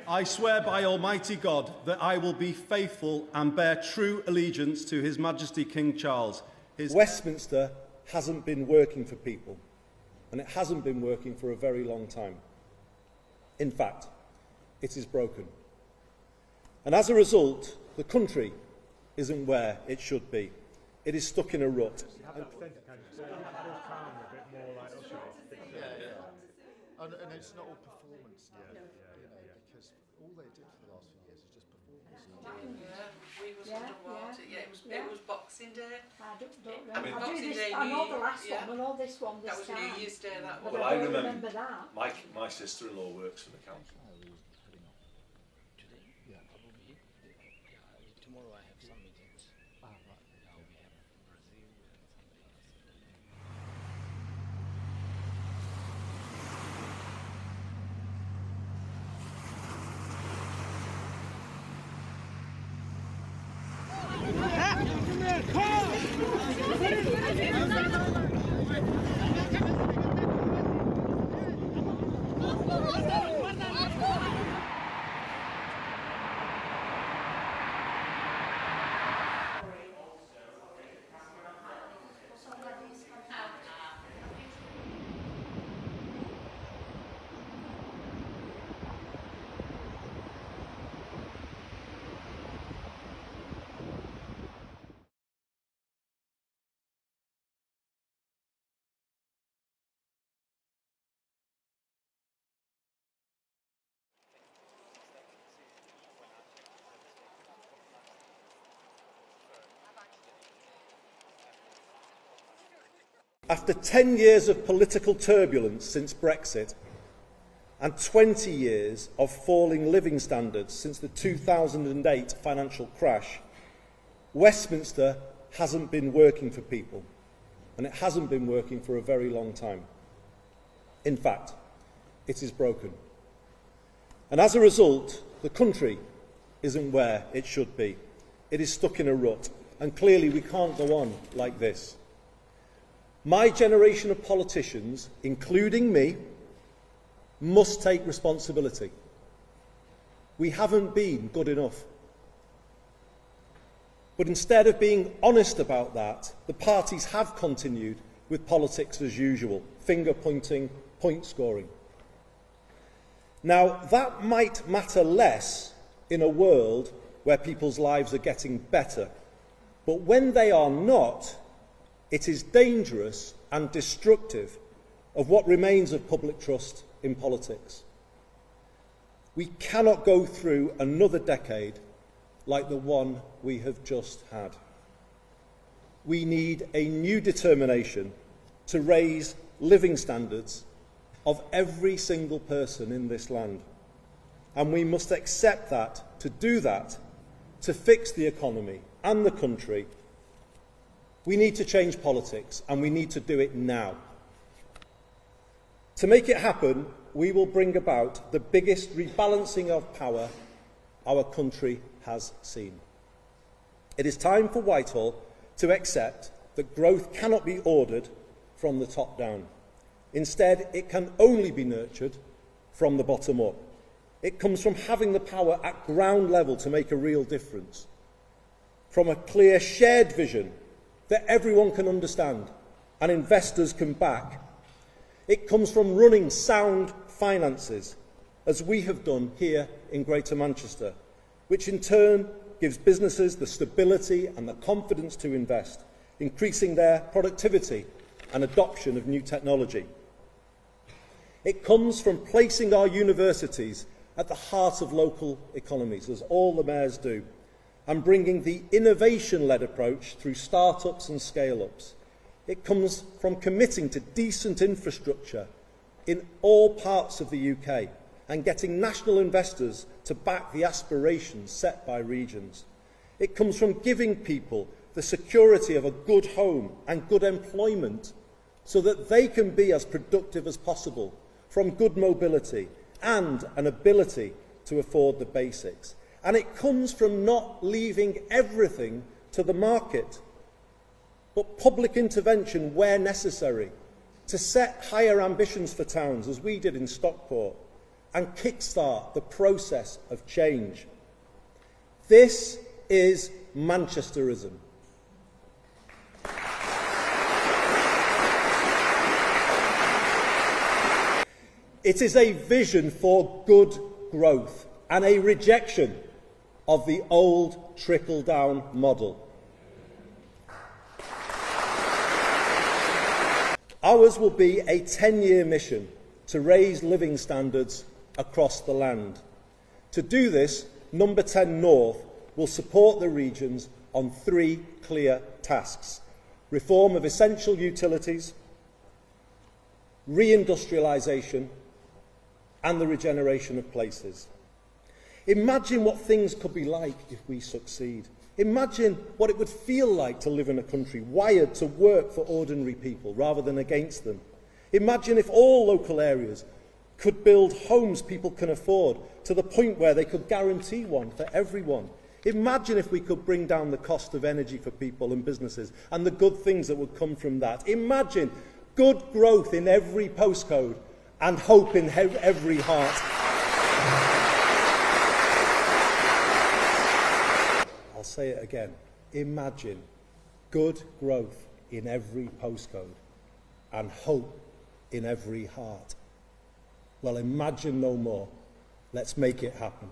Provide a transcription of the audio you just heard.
I swear by Almighty God that I will be faithful and bear true allegiance to His Majesty King Charles. Westminster hasn't been working for people, and it hasn't been working for a very long time. In fact, it is broken. And as a result, the country isn't where it should be. It is stuck in a rut. And it's not all performance now, because all they did for the last few years is just performance. We was underwater. It was Boxing Day. I know the last one, I know this one this time. That was New Year's Day, that one. Well, I remember that. My sister-in-law works for the council. Tomorrow I have some meetings. After 10 years of political turbulence since Brexit and 20 years of falling living standards since the 2008 financial crash, Westminster hasn't been working for people, and it hasn't been working for a very long time. In fact, it is broken. And as a result, the country isn't where it should be. It is stuck in a rut, and clearly we can't go on like this. My generation of politicians, including me, must take responsibility. We haven't been good enough. But instead of being honest about that, the parties have continued with politics as usual, finger-pointing, point-scoring. Now, that might matter less in a world where people's lives are getting better, but when they are not, it is dangerous and destructive of what remains of public trust in politics. We cannot go through another decade like the one we have just had. We need a new determination to raise living standards of every single person in this land. And we must accept that, to do that, to fix the economy and the country, we need to change politics, and we need to do it now. To make it happen, we will bring about the biggest rebalancing of power our country has seen. It is time for Whitehall to accept that growth cannot be ordered from the top down. Instead, it can only be nurtured from the bottom up. It comes from having the power at ground level to make a real difference, from a clear shared vision that everyone can understand and investors can back. It comes from running sound finances, as we have done here in Greater Manchester, which in turn gives businesses the stability and the confidence to invest, increasing their productivity and adoption of new technology. It comes from placing our universities at the heart of local economies, as all the mayors do, and bringing the innovation-led approach through start-ups and scale-ups. It comes from committing to decent infrastructure in all parts of the UK and getting national investors to back the aspirations set by regions. It comes from giving people the security of a good home and good employment so that they can be as productive as possible, from good mobility and an ability to afford the basics. And it comes from not leaving everything to the market, but public intervention where necessary, to set higher ambitions for towns, as we did in Stockport, and kickstart the process of change. This is Manchesterism. It is a vision for good growth and a rejection of the old trickle-down model. Ours will be a 10-year mission to raise living standards across the land. To do this, Number 10 North will support the regions on 3 clear tasks: reform of essential utilities, reindustrialisation, and the regeneration of places. Imagine what things could be like if we succeed. Imagine what it would feel like to live in a country wired to work for ordinary people rather than against them. Imagine if all local areas could build homes people can afford to the point where they could guarantee one for everyone. Imagine if we could bring down the cost of energy for people and businesses and the good things that would come from that. Imagine good growth in every postcode and hope in every heart. I'll say it again. Imagine good growth in every postcode and hope in every heart. Well, imagine no more. Let's make it happen.